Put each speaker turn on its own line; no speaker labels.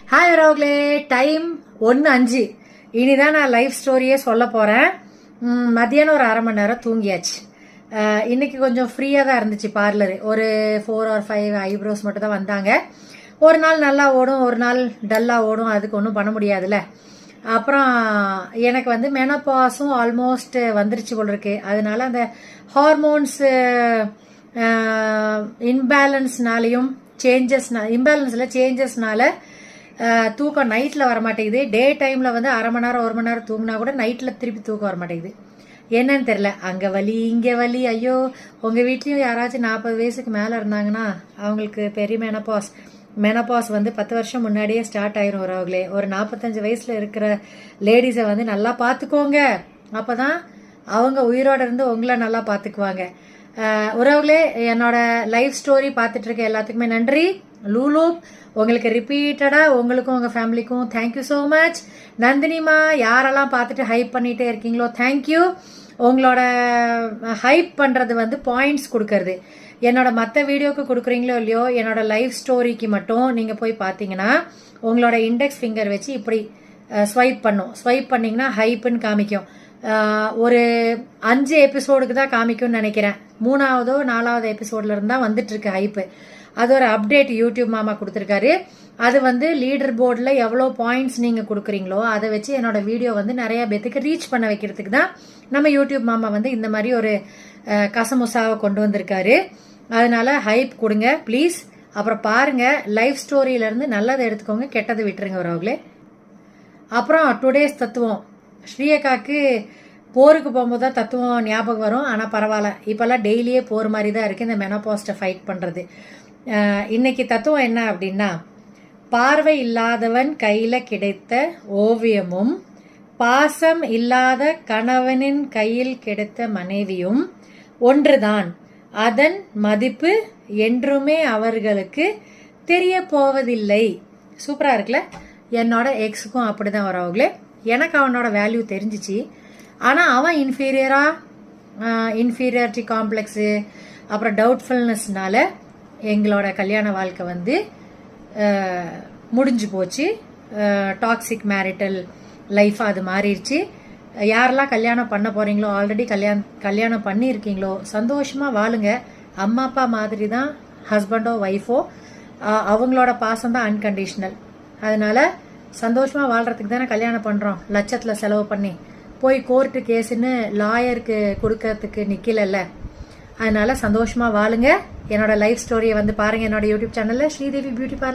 Hi உறவுகளே, time 1:05. இனிதான் நான் லைஃப் ஸ்டோரியே சொல்ல போறேன். மத்தியானம் ஒரு அரை மணி நேரம் தூங்கியாச்சு. இன்னைக்கு கொஞ்சம் ஃப்ரீயாக தான் இருந்துச்சு பார்லர். ஒரு 4 or 5 ஐப்ரோஸ் மட்டும் தான் வந்தாங்க. ஒரு நாள் நல்லா ஓடும், ஒரு நாள் டல்லாக ஓடும். அதுக்கு ஒன்றும் பண்ண முடியாதுல்ல. அப்புறம் எனக்கு வந்து மெனோபாஸும் ஆல்மோஸ்ட் வந்துருச்சு போல் இருக்கு. அதனால அந்த ஹார்மோன்ஸ் இம்பேலன்ஸ்னாலையும் சேஞ்சஸ்னால தூக்கம் நைட்டில் வரமாட்டேங்குது. டே டைமில் வந்து அரை மணி நேரம் 1 மணி நேரம் தூங்கினா கூட நைட்டில் திருப்பி தூக்கம் வரமாட்டேங்குது. என்னன்னு தெரில, அங்கே வலி இங்கே வலி. ஐயோ, உங்கள் வீட்லேயும் யாராச்சும் 40 வயசுக்கு மேலே இருந்தாங்கன்னா அவங்களுக்கு பெரிய மெனப்பாஸ் வந்து 10 வருஷம் முன்னாடியே ஸ்டார்ட் ஆயிரும் உறவுகளே. ஒரு 45 வயசில் இருக்கிற லேடிஸை வந்து நல்லா பார்த்துக்கோங்க. அப்போ தான் அவங்க உயிரோட இருந்து உங்களை நல்லா பார்த்துக்குவாங்க. உறவுகளே, என்னோட லைஃப் ஸ்டோரி பார்த்துட்டு இருக்க எல்லாத்துக்குமே நன்றி. லூலூ, உங்களுக்கு ரிப்பீட்டடாக உங்களுக்கும் உங்கள் ஃபேமிலிக்கும் தேங்க்யூ ஸோ மச். நந்தினிமா, யாரெல்லாம் பார்த்துட்டு ஹைப் பண்ணிகிட்டே இருக்கீங்களோ தேங்க்யூ. உங்களோட ஹைப் பண்ணுறது வந்து பாயிண்ட்ஸ் கொடுக்கறது. என்னோட மற்ற வீடியோக்கு கொடுக்குறீங்களோ இல்லையோ, என்னோட லைஃப் ஸ்டோரிக்கு மட்டும் நீங்கள் போய் பார்த்தீங்கன்னா உங்களோட இண்டெக்ஸ் ஃபிங்கர் வச்சு இப்படி ஸ்வைப் பண்ணிங்கன்னா ஹைப்புன்னு காமிக்கும். ஒரு 5 எபிசோடுக்கு தான் காமிக்கும்னு நினைக்கிறேன். 3ஆவதோ 4ஆவது எபிசோட்ல இருந்தா வந்துட்டு இருக்கு ஹைப்பு. அது ஒரு அப்டேட் யூடியூப் மாமா கொடுத்துருக்காரு. அது வந்து லீடர் போர்டில் எவ்வளோ பாயிண்ட்ஸ் நீங்கள் கொடுக்குறீங்களோ அதை வச்சு என்னோட வீடியோ வந்து நிறைய பேத்துக்கு ரீச் பண்ண வைக்கிறதுக்கு தான் நம்ம யூடியூப் மாமா வந்து இந்த மாதிரி ஒரு கசமுசாவை கொண்டு வந்திருக்காரு. அதனால ஹைப் கொடுங்க ப்ளீஸ். அப்புறம் பாருங்க, லைஃப் ஸ்டோரியிலேருந்து நல்லதை எடுத்துக்கோங்க, கெட்டதை விட்டுருங்க வரவங்களே. அப்புறம் டுடேஸ் தத்துவம், ஸ்ரீயக்காக்கு போருக்கு போகும்போது தான் தத்துவம் ஞாபகம் வரும். ஆனால் பரவாயில்ல, இப்போல்லாம் டெய்லியே போர் மாதிரி தான் இருக்குது இந்த மெனோபாஸ்ட்டை ஃபைட் பண்ணுறது. இன்னைக்கு தத்துவம் என்ன அப்படின்னா, பார்வை இல்லாதவன் கையில் கிடைத்த ஓவியமும் பாசம் இல்லாத கணவனின் கையில் கிடைத்த மனைவியும் ஒன்றுதான். அதன் மதிப்பு என்றுமே அவர்களுக்கு தெரிய போவதில்லை. சூப்பராக இருக்குல்ல? என்னோட எக்ஸுக்கும் அப்படிதான் வரவங்களே. எனக்கு அவனோட வேல்யூ தெரிஞ்சிச்சு. ஆனால் அவன் இன்ஃபீரியாரிட்டி காம்ப்ளெக்ஸு அப்புறம் டவுட்ஃபுல்னஸ்னால எங்களோட கல்யாண வாழ்க்கை வந்து முடிஞ்சு போச்சு. டாக்ஸிக் மேரிட்டல் லைஃபாக அது மாறிடுச்சு. யாரெல்லாம் கல்யாணம் பண்ண போகிறீங்களோ, ஆல்ரெடி கல்யாணம் பண்ணியிருக்கீங்களோ, சந்தோஷமாக வாழுங்க. அம்மா அப்பா மாதிரி தான் ஹஸ்பண்டோ ஒய்ஃபோ, அவங்களோட பாசம் தான் அன்கண்டிஷனல். அதனால சந்தோஷமாக வாழ்கிறதுக்கு தானே கல்யாணம் பண்ணுறோம். லட்சத்தில் செலவு பண்ணி போய் கோர்ட்டு கேஸுன்னு லாயருக்கு கொடுக்கறதுக்கு நிற்கல. அதனால சந்தோஷமாக வாழுங்க. என்னோட லைஃப் ஸ்டோரியை வந்து பாருங்கள் என்னோட யூடியூப் சேனலில் ஸ்ரீதேவி பியூட்டி பார்லர்.